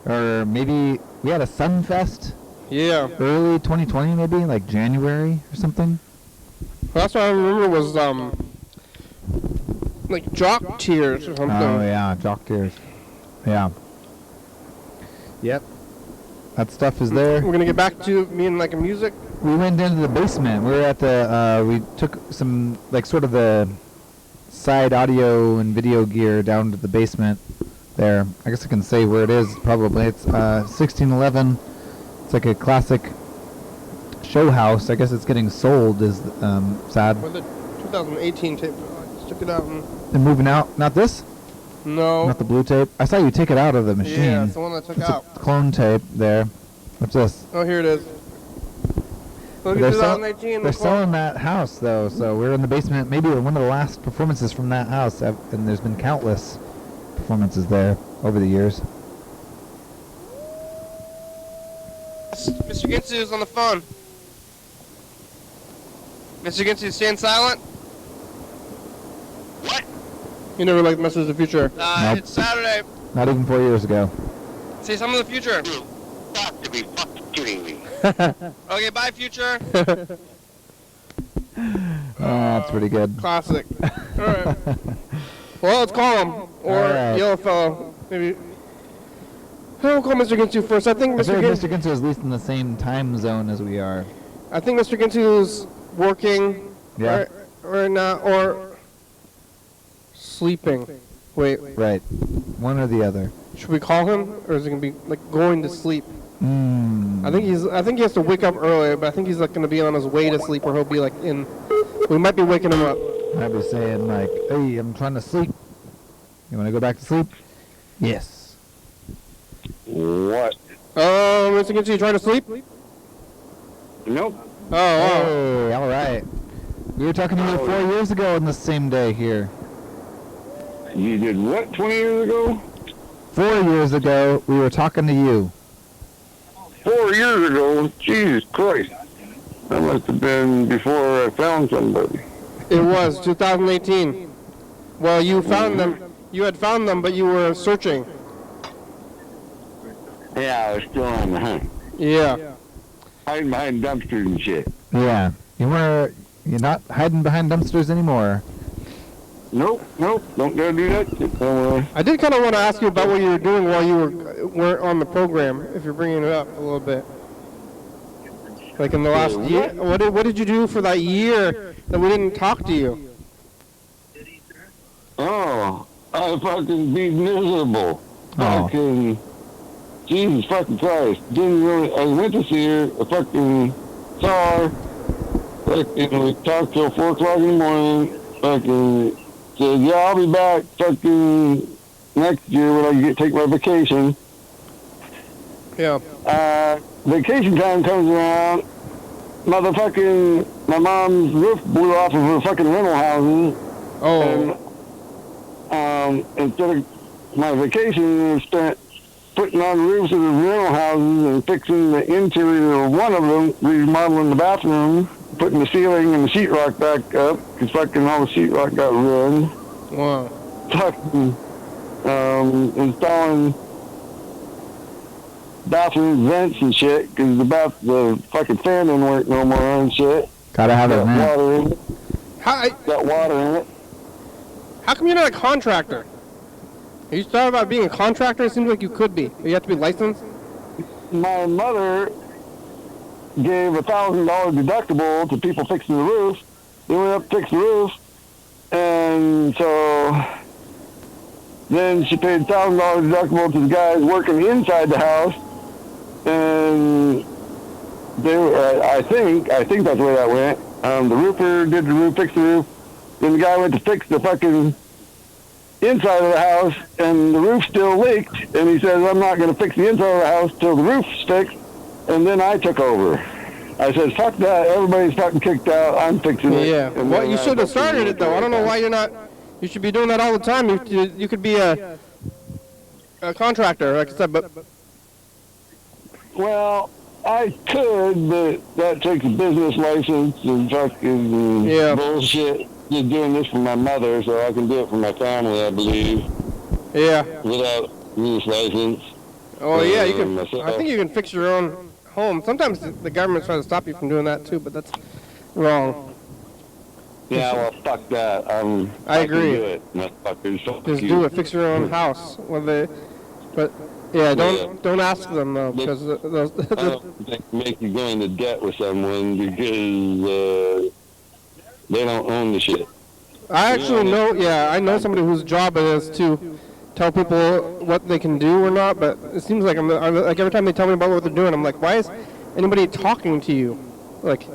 Or maybe we had a Sunfest Yeah. early 2020, maybe, like January or something. That's what I remember was, like Jock Tears or something. Oh, yeah, Jock Tears. Yeah. Yep. That stuff is there. We're gonna get back to me and like music. We went into the basement. We were at the, we took some, like, sort of the side audio and video gear down to the basement there. I guess I can say where it is, probably. It's 1611. It's like a classic show house. I guess it's getting sold, is sad. Or the 2018 tape. I just took it out and... They're moving out. Not this? No. Not the blue tape? I saw you take it out of the machine. Yeah, it's the one I took It's out. a clone tape there. What's this? Oh, here it is. Look They're at sell- 2018. They're selling that house, though, so we're in the basement. Maybe one of the last performances from that house, and there's been countless performances there over the years. Mr. Ginsu is on the phone. Mr. Ginsu, staying silent? What? You never liked Messages of the Future. Nope. It's Saturday. Not even 4 years ago. Say something of the future. You got to be fucking kidding me. Okay, bye, future. That's pretty good. Classic. All right. Well, let's call him. Or All right. Yellow Fellow. Maybe. We'll call Mr. Ginsu first. I think I Mr. feel like Ginsu... Mr. Ginsu is at least in the same time zone as we are. I think Mr. Ginsu's working. Yeah. Or not. Or sleeping. Wait. Right. One or the other. Should we call him? Or is he going to be, like, going to sleep? Hmm. I think he has to wake up early, but I think he's like going to be on his way to sleep, or he'll be like in. We might be waking him up. I'd be saying, like, hey, I'm trying to sleep. You want to go back to sleep? Yes. What? Mr. Ginsu, you trying to sleep? Nope. Oh, wow. Hey, all right. We were talking to you 4 years ago on the same day here. You did what 20 years ago? 4 years ago, we were talking to you. 4 years ago? Jesus Christ. That must have been before I found somebody. It was 2018. Well, you found them. You had found them, but you were searching. Yeah, I was still on the hunt. Yeah. Hiding behind dumpsters and shit. Yeah. You're not hiding behind dumpsters anymore. Nope, don't gotta do that shit no more. I did kind of want to ask you about what you were doing while you weren't on the program, if you're bringing it up a little bit. Like in the last year. What did you do for that year that we didn't talk to you? Oh, I fucking be miserable. Oh. Fucking, Jesus fucking Christ. Didn't really, I went to see her, I fucking saw her, fucking, we talked till 4 o'clock in the morning, fucking, said, yeah, I'll be back, fucking, next year when I take my vacation. Yeah. Vacation time comes around, motherfucking, my mom's roof blew off of her fucking rental houses. Oh. And instead of my vacation was spent putting on roofs of the rental houses and fixing the interior of one of them, remodeling the bathroom, putting the ceiling and the sheetrock back up, because fucking all the sheetrock got ruined. Wow. Fucking, installing bathroom vents and shit, because the fucking fan didn't work no more and shit. Gotta have it, Got man. water in it. Got water in it. How come you're not a contractor? You thought about being a contractor? It seems like you could be. You have to be licensed? My mother gave $1,000 deductible to people fixing the roof. They went up to fix the roof, and so then she paid $1,000 deductible to the guys working inside the house, and they were, I think that's the way that went. The roofer did the roof, fixed the roof, Then the guy went to fix the fucking inside of the house, and the roof still leaked. And he says, I'm not going to fix the inside of the house till the roof's fixed. And then I took over. I said, fuck that. Everybody's fucking kicked out. I'm fixing it. Yeah. And Well, then you I should have fucking started it, though. I don't know why you're not. You should be doing that all the time. You could be a contractor, like I said, but. Well, I could, but that takes a business license and fucking bullshit. Just doing this for my mother, so I can do it for my family, I believe. Yeah. Without business license. Oh yeah, you can. I think you can fix your own home. Sometimes the government's trying to stop you from doing that too, but that's wrong. Yeah, well, fuck that. I agree. Can do it, motherfuckers. Fuck Just you. do it. Fix your own house. But yeah, don't ask them though, because I don't think make you go into debt with someone because they don't own the shit. I actually know. Yeah, I know somebody whose job it is to tell people what they can do or not. But it seems like I'm like every time they tell me about what they're doing, I'm like, why is anybody talking to you? Like,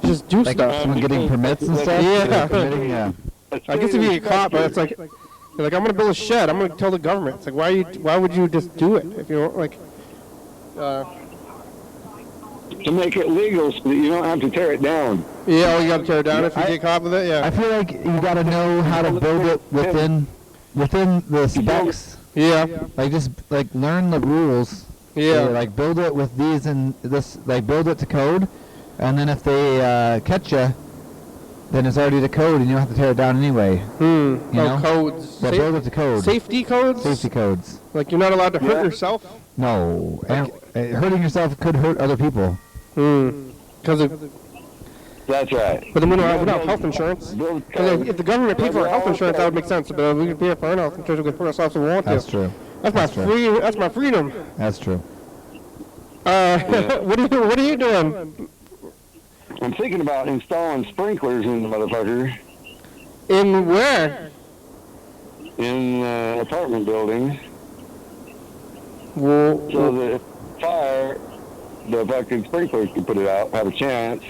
just do stuff. Someone getting permits and stuff? Yeah. I guess if you get caught, but it's like, you're like, I'm gonna build a shed. I'm gonna tell the government. It's like, why would you just do it if you don't like? To make it legal so that you don't have to tear it down. Yeah, oh, you gotta tear it down if you get caught with it. Yeah. I feel like you gotta know how to build it within the specs. Yeah. Like just like learn the rules. Yeah. Like build it with these and this. Like build it to code, and then if they catch you, then it's already to code, and you don't have to tear it down anyway. You know? Codes. But build it to code. Safety codes. Safety codes. Like you're not allowed to hurt yourself. No, and hurting yourself could hurt other people. Because That's right. But then we don't have health insurance. Because if the government paid for our health insurance, that would make sense. But if we could pay for our own health insurance, we could put ourselves if we want to. That's true. That's my freedom. That's true. What are you doing? I'm thinking about installing sprinklers in the motherfucker. In where? In apartment buildings. Well, so that if fire, the fucking sprinklers can put it out, have a chance.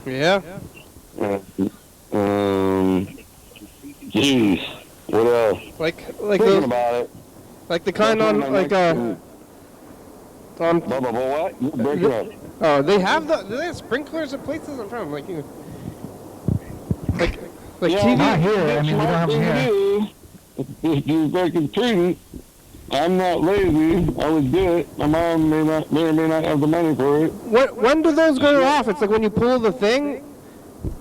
Yeah. Jeez. What else? Like thinking about it. Like the kind on like on what? You're breaking up. Oh, do they have sprinklers at places? I'm trying to like yeah, TV. Not here. I mean, we don't have them here. If you're fucking prudent, I'm not lazy. I would do it. My mom may or may not have the money for it. When do those go off? It's like when you pull the thing.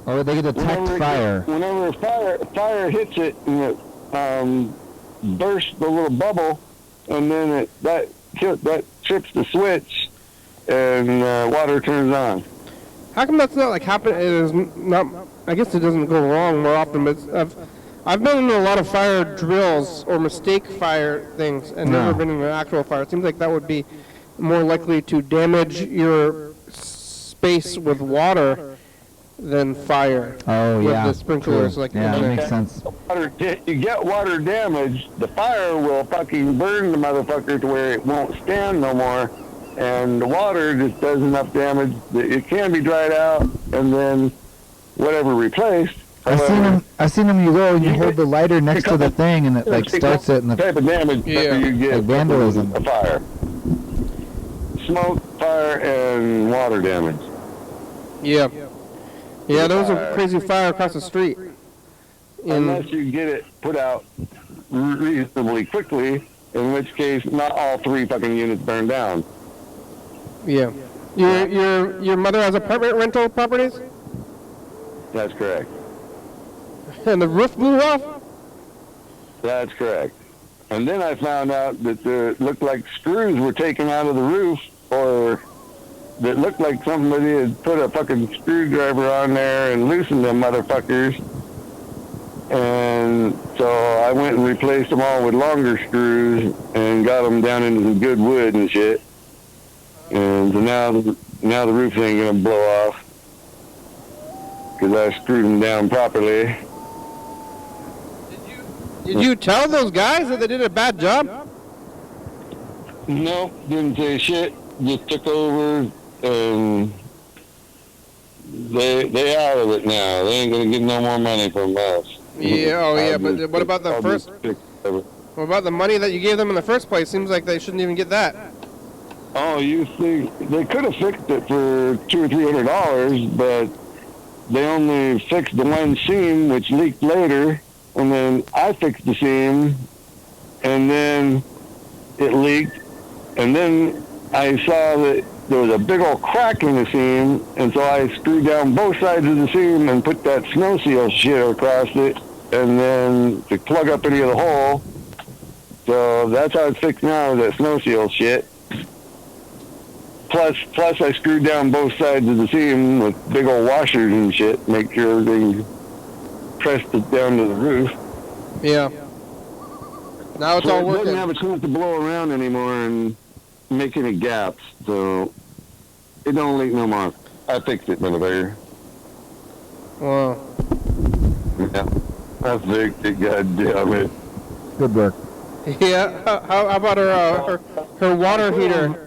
Or they detect fire. Whenever fire hits it and it bursts the little bubble, and then that trips the switch, and water turns on. How come that's not like happen? It is not. I guess it doesn't go wrong more often. But I've been in a lot of fire drills or mistake fire things, and never been in an actual fire. It seems like that would be more likely to damage your space with water than fire. Oh with yeah. the sprinklers, True. like yeah, that makes sense. You get water damage, the fire will fucking burn the motherfucker to where it won't stand no more, and the water just does enough damage that it can be dried out and then whatever replaced. I seen them. You go and you hold the lighter next to the thing, and it like starts it. And the type of damage that you get like vandalism. A fire, smoke, fire, and water damage. Yeah. Yeah, there was a crazy fire across the street. Unless you get it put out reasonably quickly, in which case not all 3 fucking units burn down. Yeah. Your mother has apartment rental properties? That's correct. And the roof blew off? That's correct. And then I found out that it looked like screws were taken out of the roof, or that looked like somebody had put a fucking screwdriver on there and loosened them motherfuckers. And so I went and replaced them all with longer screws and got them down into some good wood and shit. And so now the roof ain't gonna blow off because I screwed them down properly. Did you tell those guys that they did a bad job? No, didn't say shit. Just took over and they out of it now. They ain't gonna get no more money from us. Yeah, oh yeah, but what about the first? What What about the money that you gave them in the first place? Seems like they shouldn't even get that. Oh, you think they could have fixed it for $200 or $300, but they only fixed the one seam, which leaked later, and then I fixed the seam, and then it leaked, and then I saw that there was a big old crack in the seam, and so I screwed down both sides of the seam and put that snow seal shit across it, and then to plug up any of the hole. So that's how it's fixed now, that snow seal shit. Plus I screwed down both sides of the seam with big old washers and shit, make sure everything pressed it down to the roof. Yeah. Now it's So all it working. doesn't have a chance to blow around anymore and make any gaps, so it don't leak no more. I fixed it, motherfucker. Wow. Yeah, I fixed it, goddamn it. Good work. Yeah. How about her water heater?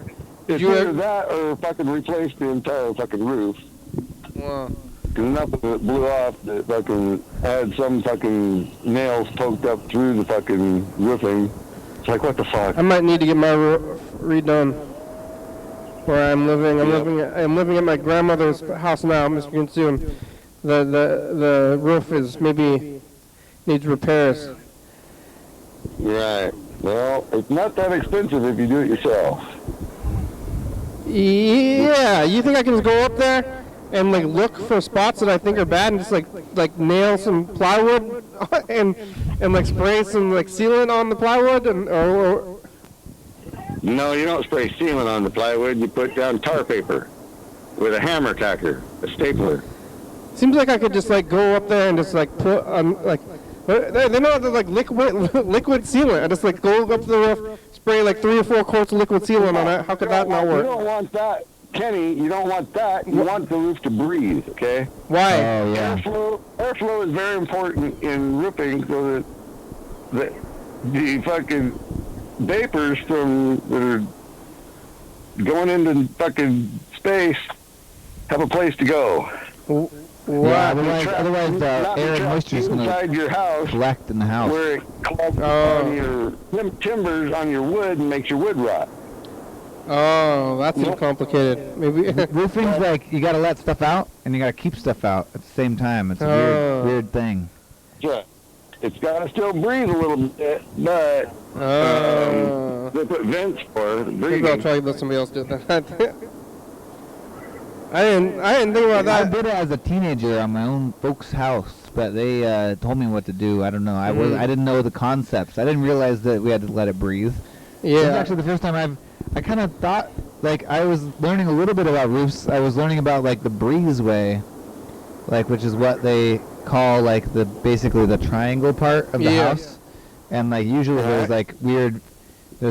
It's you either that or fucking replace the entire fucking roof. Wow. Because nothing that blew off that fucking had some fucking nails poked up through the fucking roofing. It's like, what the fuck? I might need to get my roof redone where I'm living. I'm living at my grandmother's house now, Mr. Ginsu, and the roof is maybe needs repairs. Right. Well, it's not that expensive if you do it yourself. Yeah, you think I can just go up there and like look for spots that I think are bad and just like nail some plywood and like spray some like sealant on the plywood or No, you don't spray sealant on the plywood. You put down tar paper with a hammer tacker, a stapler. seems like I could just like go up there and just like put on like they know the like liquid sealant. I just like go up to the roof, spray like 3 or 4 quarts of liquid sealant on it. How could that not work? You don't want that, Kenny. You don't want that. You want the roof to breathe. Okay. Why? Oh, yeah. Airflow is very important in roofing, so that the fucking vapors that are going into fucking space have a place to go. Yeah, otherwise the air and moisture is going inside your house, collect in the house. where it collects on your timbers on your wood and makes your wood rot. Oh, that's too complicated. Maybe. Roofing's like you got to let stuff out and you got to keep stuff out at the same time. It's a weird thing. Sure. It's got to still breathe a little bit, but they put vents for breathing. Maybe I'll try to let somebody else do that. I didn't think about that. I did it as a teenager on my own folks' house, but they told me what to do. I don't know. I didn't know the concepts. I didn't realize that we had to let it breathe. Yeah. This is actually the first time I kind of thought, like, I was learning a little bit about roofs. I was learning about, like, the breezeway, like, which is what they call, like, basically the triangle part of the house. And, like, usually there's,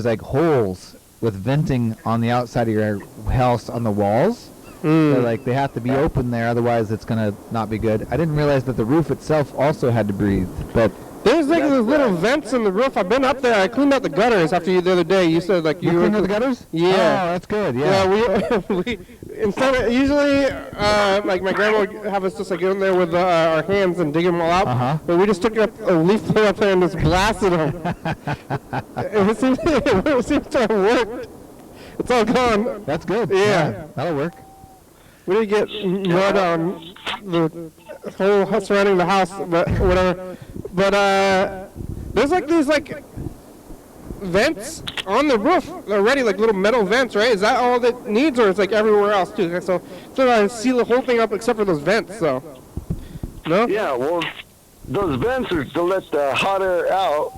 like, holes with venting on the outside of your house on the walls. So, like, they have to be open there, otherwise it's going to not be good. I didn't realize that the roof itself also had to breathe, but... There's like those little vents in the roof. I've been up there. I cleaned out the gutters after you the other day. You said like you cleaned out the gutters? Yeah. Oh, that's good. Yeah. Yeah. We instead of usually like my grandma would have us just like go in there with our hands and dig them all out. But we just took up a leaf player up there and just blasted them. it seems to have worked. It's all gone. That's good. Yeah. That'll work. We didn't get mud on the whole house surrounding the house, but whatever. But there's like these like vents on the roof already, like little metal vents, right? Is that all that needs, or it's like everywhere else too? So I seal the whole thing up except for those vents. So no. Yeah, well, those vents are to let the hot air out,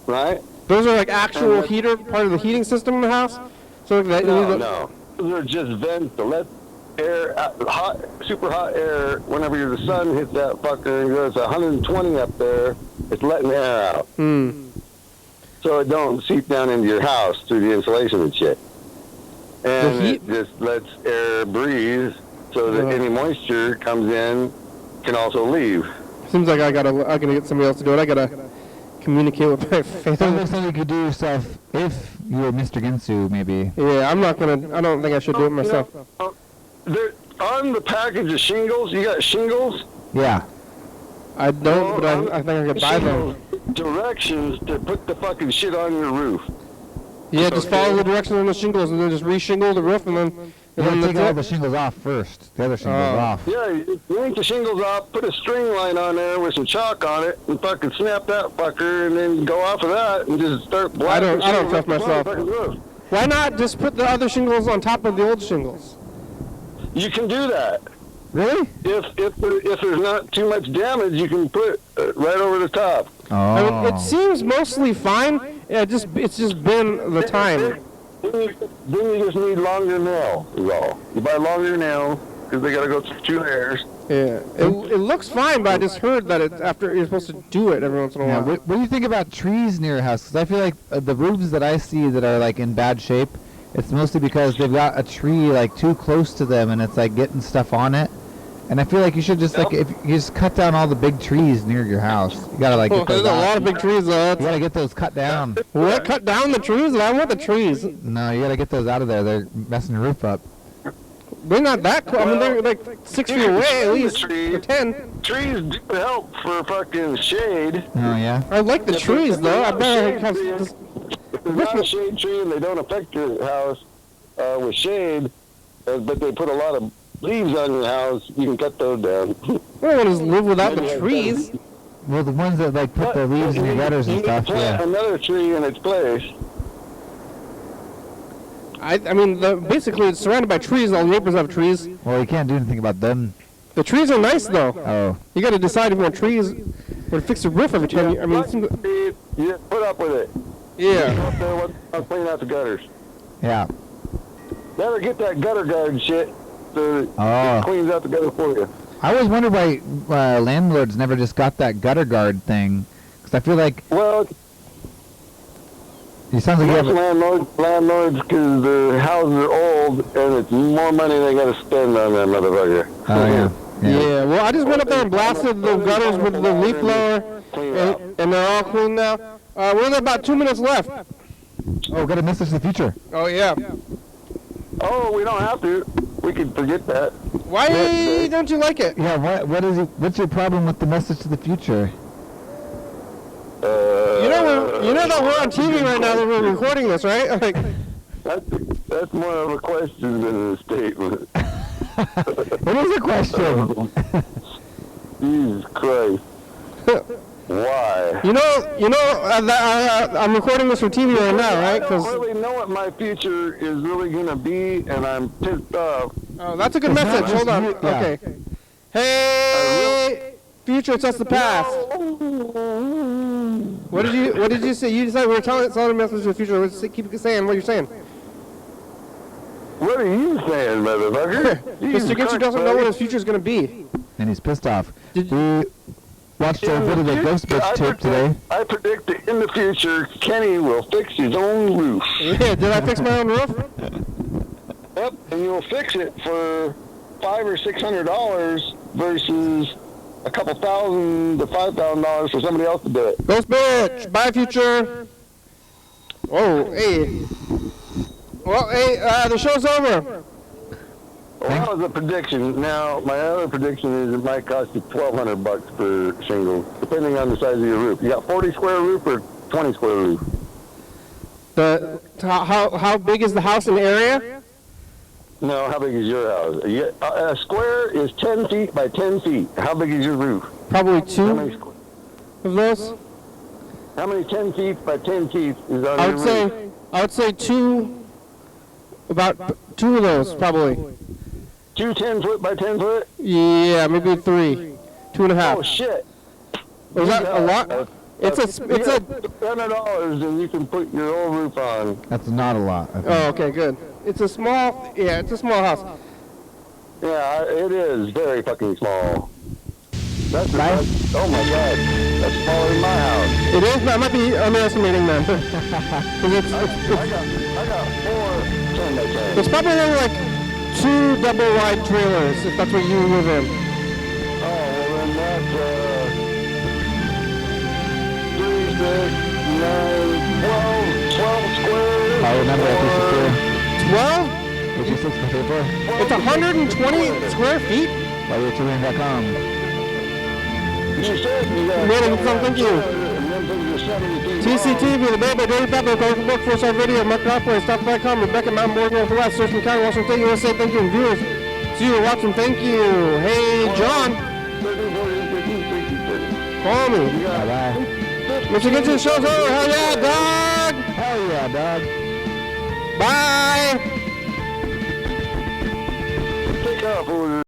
right? Those are like actual heater, part of the heating system in the house. So like that. No. Those are just vents to let air out, super hot air. Whenever the sun hits that fucker and goes 120 up there, it's letting air out. So it don't seep down into your house through the insulation and shit. And it just lets air breathe so that any moisture comes in can also leave. Seems like I gotta get somebody else to do it. I gotta communicate with my family. Something you could do yourself if you were Mr. Ginsu, maybe. Yeah, I don't think I should do it myself. Our on the package of shingles, you got shingles? Yeah. I don't, but I think I could buy them. Directions to put the fucking shit on your roof. Yeah, just follow the directions on the shingles and then just re-shingle the roof and then... You gotta take all the that's it. shingles off first. The other shingles off. Yeah, you yank the shingles off, put a string line on there with some chalk on it, and fucking snap that fucker, and then go off of that and just start blasting. I don't trust shingles myself. up the fucking roof. Why not just put the other shingles on top of the old shingles? You can do that. Really? If there's not too much damage, you can put right over the top. Oh. I mean, it seems mostly fine. Yeah, it's just been the time. Then you just need longer nail, is all. You buy longer nail, because they gotta go through 2 layers. Yeah, it looks fine, but I just heard that after you're supposed to do it every once in a Yeah, while. what do you think about trees near your house? Because I feel like the roofs that I see that are like in bad shape, it's mostly because they've got a tree like too close to them and it's like getting stuff on it. And I feel like you should just like if you just cut down all the big trees near your house. You gotta like get There's those a out. lot of big trees though. You gotta get those cut down. What? Cut down the trees? I want the trees. No, you gotta get those out of there. They're messing your roof up. They're not that close. I mean, they're like 6 feet away at least, or 10. Trees do help for fucking shade. Oh yeah. I like the trees though. I bet I have this. If they're not a shade tree and they don't affect your house with shade, but they put a lot of leaves on your house, you can cut those down. I don't want to live without the trees. Well, the ones that like put the leaves in the gutters and stuff. You can plant Yeah. another tree in its place. I mean, basically it's surrounded by trees. All the neighbors have trees. Well, you can't do anything about them. The trees are nice though. Oh. You got to decide if you want trees or fix the roof every time. I mean, it seems, You put up with it. yeah. Go up there, I'll clean out the gutters. Yeah. Never get that gutter guard shit so it Oh. cleans out the gutter for you. I always wondered why landlords never just got that gutter guard thing. Because I feel like Well, it sounds like you most have landlords, because their houses are old and it's more money they got to spend on that motherfucker. Oh yeah. Yeah, well, I just went up there and blasted the gutters with the leaf blower, and they're all clean now. We're only about 2 minutes left. Oh, got a message to the future. Oh, yeah. Oh, we don't have to. We can forget that. Why don't you like it? Yeah, what's your problem with the message to the future? You know that we're on TV right now that we're recording this, right? Like, That's more of a question than a statement. What is the question? Jesus Christ. Why? I'm recording this for TV right now, right? I don't really know what my future is really going to be, and I'm pissed off. Oh, that's a good message. Hold on. Yeah. Okay. Hey, future, it's us the past. What did you say? You decided we were telling a message to the future. Let's keep saying what you're saying. What are you saying, motherfucker? Mr. Ginsu doesn't know what his future is going to be. And he's pissed off. Did We watched a bit of the Ghost Bitch tape today. I predict that in the future, Kenny will fix his own roof. Yeah, did I fix my own roof? Yep, and you'll fix it for $500 or $600 versus a couple $1,000 to $5,000 for somebody else to do it. Ghost bitch, bye future. Oh, hey. Well, hey, the show's over. Well, that was a prediction. Now, my other prediction is it might cost you $1,200 per shingle, depending on the size of your roof. You got 40 square roof or 20 square roof? How big is the house in the area? No, how big is your house? A square is 10 feet by 10 feet. How big is your roof? Probably How many, two of those. how many 10 feet by 10 feet is on your roof? I would say about two of those, probably. Two 10 foot by 10 foot? Yeah, maybe 3, 2.5. Oh, shit. Is that a lot? It's a $100 and you can put your old roof on. That's not a lot. I think. Oh, okay, good. It's a small house. Yeah, it is very fucking small. Right? Oh my god, that's smaller than my house. It is, but I might be underestimating them. 'Cause I got 4 10 by 10. it's probably only like 2 double wide trailers, if that's what you live in. Oh, well then that's 3, 6, 9, 12 squares. I remember a piece of 12? What'd you 6 by 34. It's 120 square feet? YDHWM.com. You said you got... Made thank you. TCTV, the Baby, Dirty Pepper, Colorful Book, 4-star video, Mark Rockaway, Stop.com, Rebecca Mountain Board, Northwest, Thurston County, Washington State, USA, thank you, and viewers. See you watching, thank you. Hey, John. Call me. Bye-bye. Mr. Ginsu, show's over. Hell yeah, dog. Hell yeah, dog. Bye. Take off over there.